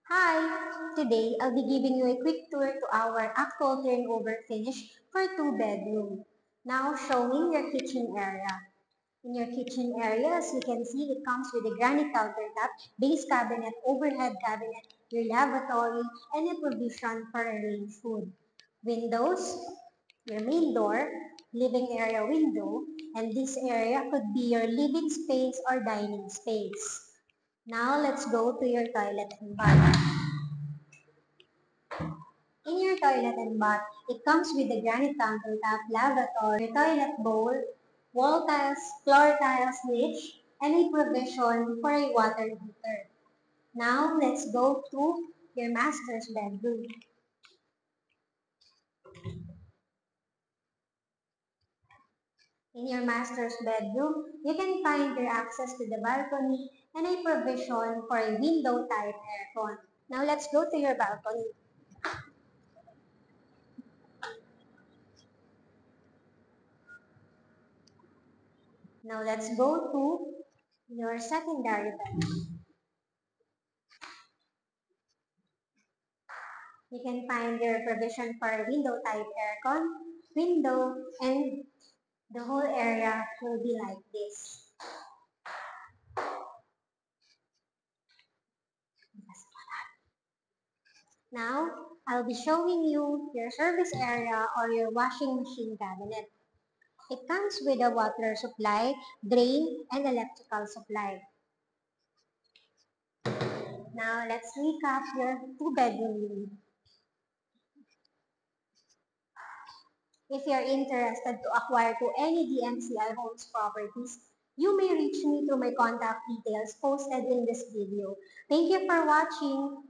Hi! Today, I'll be giving you a quick tour to our actual turnover finish for two-bedroom. Now, showing your kitchen area. In your kitchen area, as you can see, it comes with a granite countertop, base cabinet, overhead cabinet, your lavatory, and a provision for arranged food. Windows, your main door, living area window, and this area could be your living space or dining space. Now, let's go to your toilet and bath. In your toilet and bath, it comes with a granite countertop, lavatory, toilet bowl, wall tiles, floor tiles, niche, and a provision for a water heater. Now, let's go to your master's bedroom. In your master's bedroom, you can find your access to the balcony and a provision for a window-type aircon. Now, let's go to your balcony. Now, let's go to your secondary bedroom. You can find your provision for window type aircon, window, and the whole area will be like this. Now, I'll be showing you your service area or your washing machine cabinet. It comes with a water supply, drain, and electrical supply. Now, let's recap your two-bedroom unit. If you're interested to acquire to any DMCI Homes properties, you may reach me through my contact details posted in this video. Thank you for watching.